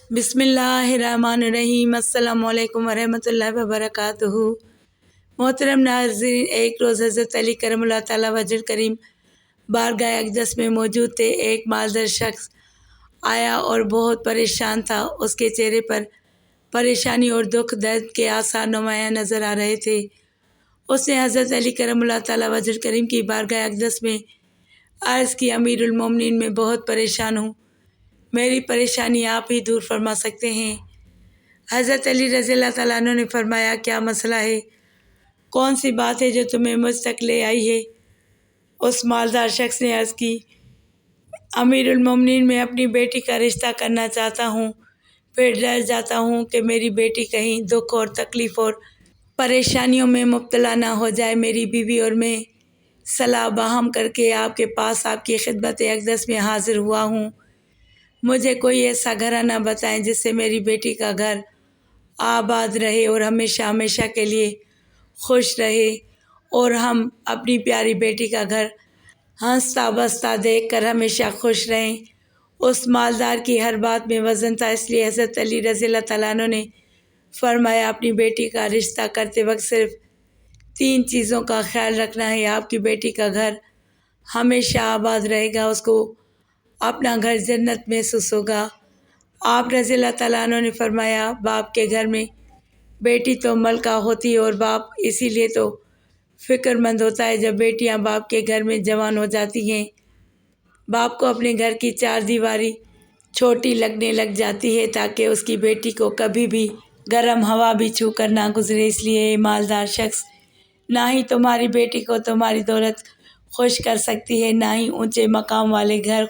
بسم اللہ الرحمن الرحیم۔ السلام علیکم ورحمۃ اللہ وبرکاتہ۔ محترم ناظرین، ایک روز حضرت علی کرم اللہ تعالیٰ وجہ کریم بارگاہ اقدس میں موجود تھے۔ ایک مالدار شخص آیا اور بہت پریشان تھا۔ اس کے چہرے پر پریشانی اور دکھ درد کے آثار نمایاں نظر آ رہے تھے۔ اس نے حضرت علی کرم اللہ تعالیٰ وجہ کریم کی بارگاہ اقدس میں عرض کی، امیر المومنین، میں بہت پریشان ہوں، میری پریشانی آپ ہی دور فرما سکتے ہیں۔ حضرت علی رضی اللہ تعالیٰ عنہ نے فرمایا، کیا مسئلہ ہے؟ کون سی بات ہے جو تمہیں مجھ تک لے آئی ہے؟ اس مالدار شخص نے عرض کی، امیر المومنین، میں اپنی بیٹی کا رشتہ کرنا چاہتا ہوں، پھر ڈر جاتا ہوں کہ میری بیٹی کہیں دکھ اور تکلیف اور پریشانیوں میں مبتلا نہ ہو جائے۔ میری بیوی اور میں صلاح باہم کر کے آپ کے پاس آپ کی خدمت اقدس میں حاضر ہوا ہوں۔ مجھے کوئی ایسا گھرانہ بتائیں جس سے میری بیٹی کا گھر آباد رہے اور ہمیشہ ہمیشہ کے لیے خوش رہے، اور ہم اپنی پیاری بیٹی کا گھر ہنستا بستا دیکھ کر ہمیشہ خوش رہیں۔ اس مالدار کی ہر بات میں وزن تھا، اس لیے حضرت علی رضی اللہ تعالیٰ عنہ نے فرمایا، اپنی بیٹی کا رشتہ کرتے وقت صرف 3 چیزوں کا خیال رکھنا ہے۔ آپ کی بیٹی کا گھر ہمیشہ آباد رہے گا، اس کو اپنا گھر جنت محسوس ہوگا۔ آپ رضی اللہ تعالیٰ عنہ نے فرمایا، باپ کے گھر میں بیٹی تو ملکہ ہوتی ہے، اور باپ اسی لیے تو فکر مند ہوتا ہے جب بیٹیاں باپ کے گھر میں جوان ہو جاتی ہیں۔ باپ کو اپنے گھر کی 4 دیواری چھوٹی لگنے لگ جاتی ہے تاکہ اس کی بیٹی کو کبھی بھی گرم ہوا بھی چھو کر نہ گزرے۔ اس لیے مالدار شخص نہ ہی تمہاری بیٹی کو تمہاری دولت خوش کر سکتی ہے، نہ ہی اونچے مقام والے گھر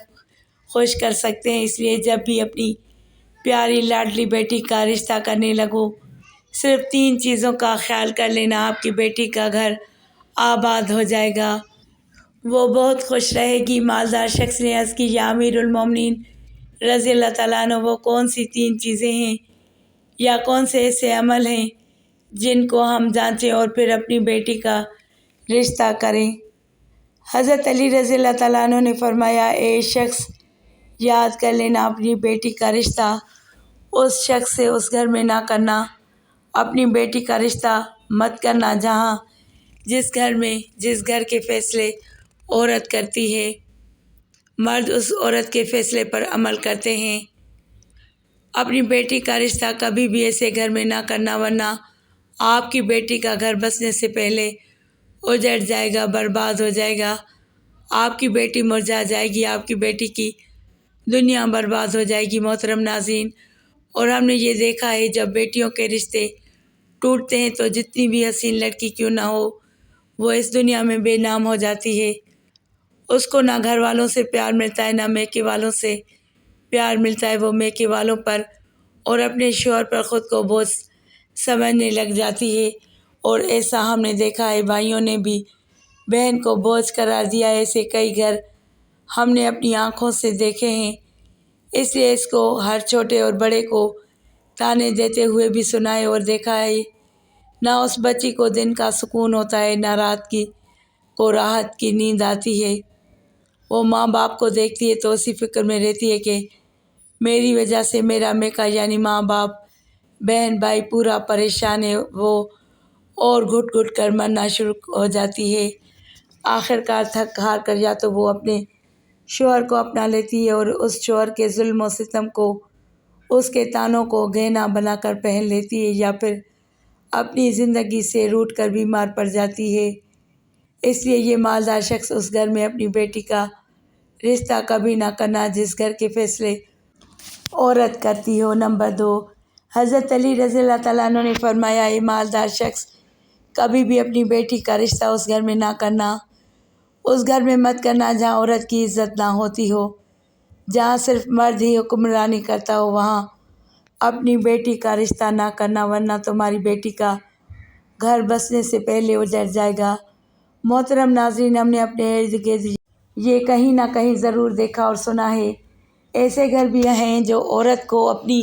خوش کر سکتے ہیں۔ اس لیے جب بھی اپنی پیاری لاڈلی بیٹی کا رشتہ کرنے لگو، صرف 3 چیزوں کا خیال کر لینا، آپ کی بیٹی کا گھر آباد ہو جائے گا، وہ بہت خوش رہے گی۔ مالدار شخص نے عرض کی، یا امیر المومنین رضی اللہ تعالیٰ عنہ، وہ کون سی 3 چیزیں ہیں یا کون سے ایسے عمل ہیں جن کو ہم جانچیں اور پھر اپنی بیٹی کا رشتہ کریں؟ حضرت علی رضی اللہ تعالیٰ عنہ نے فرمایا، اے شخص، یاد کر لینا، اپنی بیٹی کا رشتہ اس شخص سے اس گھر میں نہ کرنا، اپنی بیٹی کا رشتہ مت کرنا جس گھر کے فیصلے عورت کرتی ہے، مرد اس عورت کے فیصلے پر عمل کرتے ہیں۔ اپنی بیٹی کا رشتہ کبھی بھی ایسے گھر میں نہ کرنا، ورنہ آپ کی بیٹی کا گھر بسنے سے پہلے اجڑ جائے گا، برباد ہو جائے گا، آپ کی بیٹی مرجھا جائے گی، آپ کی بیٹی کی دنیا برباد ہو جائے گی۔ محترم ناظرین، اور ہم نے یہ دیکھا ہے، جب بیٹیوں کے رشتے ٹوٹتے ہیں تو جتنی بھی حسین لڑکی کیوں نہ ہو، وہ اس دنیا میں بے نام ہو جاتی ہے۔ اس کو نہ گھر والوں سے پیار ملتا ہے، نہ میکے والوں سے پیار ملتا ہے۔ وہ میکے والوں پر اور اپنے شوہر پر خود کو بوجھ سمجھنے لگ جاتی ہے، اور ایسا ہم نے دیکھا ہے، بھائیوں نے بھی بہن کو بوجھ قرار دیا ہے۔ ایسے کئی گھر ہم نے اپنی آنکھوں سے دیکھے ہیں۔ اس لیے اس کو ہر چھوٹے اور بڑے کو تانے دیتے ہوئے بھی سنا ہے اور دیکھا ہے۔ نہ اس بچی کو دن کا سکون ہوتا ہے، نہ رات کو راحت کی نیند آتی ہے۔ وہ ماں باپ کو دیکھتی ہے تو اسی فکر میں رہتی ہے کہ میری وجہ سے میرا میکا، یعنی ماں باپ، بہن بھائی پورا پریشان ہے۔ وہ اور گھٹ گھٹ کر مرنا شروع ہو جاتی ہے۔ آخر کار تھک ہار کر یا تو وہ اپنے شوہر کو اپنا لیتی ہے اور اس شوہر کے ظلم و ستم کو، اس کے طعنوں کو گہنا بنا کر پہن لیتی ہے، یا پھر اپنی زندگی سے روٹھ کر بیمار پڑ جاتی ہے۔ اس لیے یہ مالدار شخص اس گھر میں اپنی بیٹی کا رشتہ کبھی نہ کرنا جس گھر کے فیصلے عورت کرتی ہو۔ نمبر 2، حضرت علی رضی اللہ تعالیٰ عنہ نے فرمایا، یہ مالدار شخص کبھی بھی اپنی بیٹی کا رشتہ اس گھر میں نہ کرنا، اس گھر میں مت کرنا جہاں عورت کی عزت نہ ہوتی ہو، جہاں صرف مرد ہی حکمرانی کرتا ہو، وہاں اپنی بیٹی کا رشتہ نہ کرنا، ورنہ تمہاری بیٹی کا گھر بسنے سے پہلے اجڑ جائے گا۔ محترم ناظرین، ہم نے اپنے ارد گرد یہ کہیں نہ کہیں ضرور دیکھا اور سنا ہے۔ ایسے گھر بھی ہیں جو عورت کو اپنی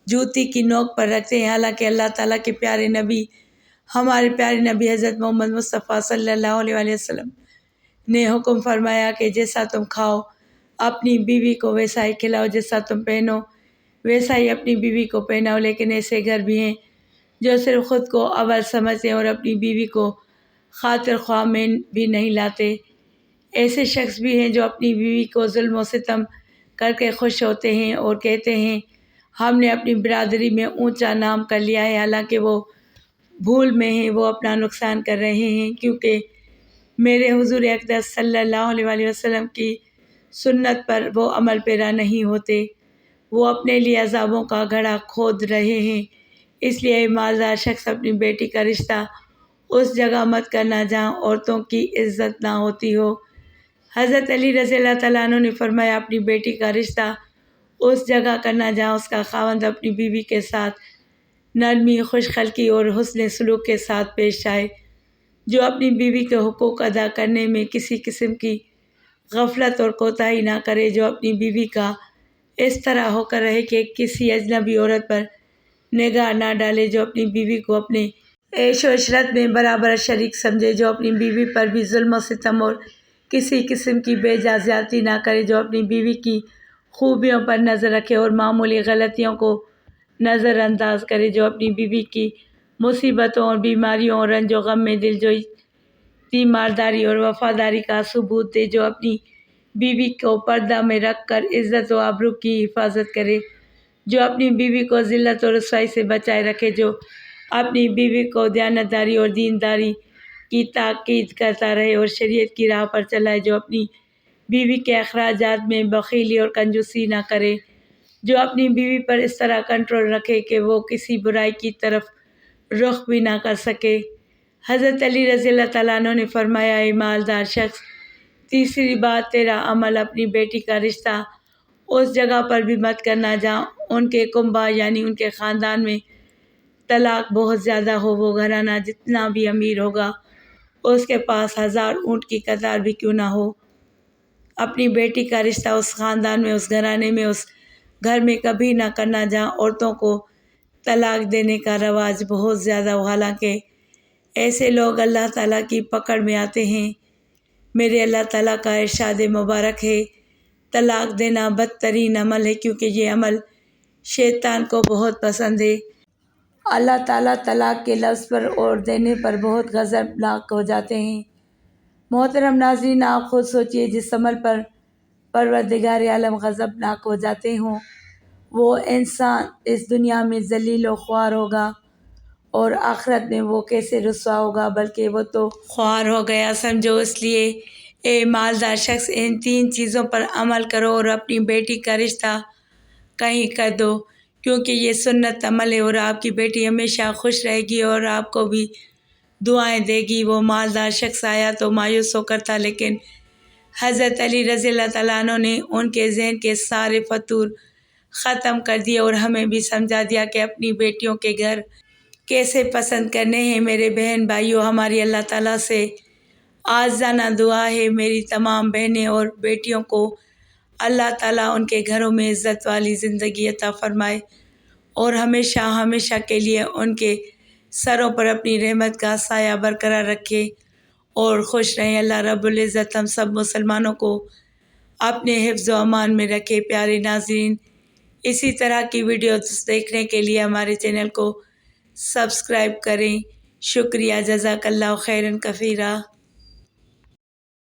جوتی کی نوک پر رکھتے ہیں، حالانکہ اللہ تعالیٰ کے پیارے نبی، ہمارے پیارے نبی حضرت محمد مصطفیٰ صلی اللہ علیہ وآلہ وسلم نے حکم فرمایا کہ جیسا تم کھاؤ اپنی بیوی کو ویسا ہی کھلاؤ، جیسا تم پہنو ویسا ہی اپنی بیوی کو پہناؤ، لیکن ایسے گھر بھی ہیں جو صرف خود کو اول سمجھتے ہیں اور اپنی بیوی کو خاطر خواہ میں بھی نہیں لاتے۔ ایسے شخص بھی ہیں جو اپنی بیوی کو ظلم و ستم کر کے خوش ہوتے ہیں اور کہتے ہیں ہم نے اپنی برادری میں اونچا نام کر لیا ہے، حالانکہ وہ بھول میں ہیں، وہ اپنا نقصان کر رہے ہیں، کیونکہ میرے حضور اقدس صلی اللہ علیہ وآلہ وسلم کی سنت پر وہ عمل پیرا نہیں ہوتے، وہ اپنے لیے عذابوں کا گڑھا کھود رہے ہیں۔ اس لیے مالدار شخص اپنی بیٹی کا رشتہ اس جگہ مت کرنا جہاں عورتوں کی عزت نہ ہوتی ہو۔ حضرت علی رضی اللہ تعالیٰ عنہ نے فرمایا اپنی بیٹی کا رشتہ اس جگہ کرنا جہاں اس کا خاوند اپنی بیوی کے ساتھ نرمی، خوش خلقی اور حسن سلوک کے ساتھ پیش آئے، جو اپنی بیوی کے حقوق ادا کرنے میں کسی قسم کی غفلت اور کوتاہی نہ کرے، جو اپنی بیوی کا اس طرح ہو کر رہے کہ کسی اجنبی عورت پر نگاہ نہ ڈالے، جو اپنی بیوی کو اپنے عیش و عشرت میں برابر شریک سمجھے، جو اپنی بیوی پر بھی ظلم و ستم اور کسی قسم کی بے جا زیادتی نہ کرے، جو اپنی بیوی کی خوبیوں پر نظر رکھے اور معمولی غلطیوں کو نظر انداز کرے، جو اپنی بیوی کی مصیبتوں اور بیماریوں اور رنج و غم میں دلجوئی، تیمارداری اور وفاداری کا ثبوت دے، جو اپنی بیوی کو پردہ میں رکھ کر عزت و آبرو کی حفاظت کرے، جو اپنی بیوی کو ذلت اور رسوائی سے بچائے رکھے، جو اپنی بیوی کو دیانتداری اور دینداری کی تاکید کرتا رہے اور شریعت کی راہ پر چلائے، جو اپنی بیوی کے اخراجات میں بخیلی اور کنجوسی نہ کرے، جو اپنی بیوی پر اس طرح کنٹرول رکھے کہ وہ کسی برائی کی طرف رخ بھی نہ کر سکے۔ حضرت علی رضی اللہ تعالیٰ عنہ نے فرمایا اے مالدار شخص، تیسری بات تیرا عمل اپنی بیٹی کا رشتہ اس جگہ پر بھی مت کرنا جہاں ان کے کنبہ یعنی ان کے خاندان میں طلاق بہت زیادہ ہو، وہ گھرانہ جتنا بھی امیر ہوگا اس کے پاس 1000 اونٹ کی قطار بھی کیوں نہ ہو، اپنی بیٹی کا رشتہ اس خاندان میں، اس گھرانے میں، اس گھر میں کبھی نہ کرنا جہاں عورتوں کو طلاق دینے کا رواج بہت زیادہ ہو، حالانکہ ایسے لوگ اللہ تعالیٰ کی پکڑ میں آتے ہیں۔ میرے اللہ تعالیٰ کا ارشاد مبارک ہے، طلاق دینا بدترین عمل ہے کیونکہ یہ عمل شیطان کو بہت پسند ہے۔ اللہ تعالیٰ طلاق کے لفظ پر اور دینے پر بہت غضبناک ہو جاتے ہیں۔ محترم ناظرین، آپ خود سوچئے جس عمل پر پروردگار عالم غضبناک ہو جاتے ہوں، وہ انسان اس دنیا میں ذلیل و خوار ہوگا اور آخرت میں وہ کیسے رسوا ہوگا، بلکہ وہ تو خوار ہو گیا سمجھو۔ اس لیے اے مالدار شخص، ان 3 چیزوں پر عمل کرو اور اپنی بیٹی کا رشتہ کہیں کر دو، کیونکہ یہ سنت عمل ہے اور آپ کی بیٹی ہمیشہ خوش رہے گی اور آپ کو بھی دعائیں دے گی۔ وہ مالدار شخص آیا تو مایوس ہو کر تھا، لیکن حضرت علی رضی اللہ تعالیٰ عنہ نے ان کے ذہن کے سارے فتور ختم کر دیے اور ہمیں بھی سمجھا دیا کہ اپنی بیٹیوں کے گھر کیسے پسند کرنے ہیں۔ میرے بہن بھائیوں، ہماری اللہ تعالیٰ سے عاجزانہ دعا ہے میری تمام بہنیں اور بیٹیوں کو اللہ تعالیٰ ان کے گھروں میں عزت والی زندگی عطا فرمائے اور ہمیشہ ہمیشہ کے لیے ان کے سروں پر اپنی رحمت کا سایہ برقرار رکھے اور خوش رہیں۔ اللہ رب العزت ہم سب مسلمانوں کو اپنے حفظ و امان میں رکھے۔ پیارے ناظرین، اسی طرح کی ویڈیوز دیکھنے کے لیے ہمارے چینل کو سبسکرائب کریں۔ شکریہ، جزاک اللہ خیرا کثیرا۔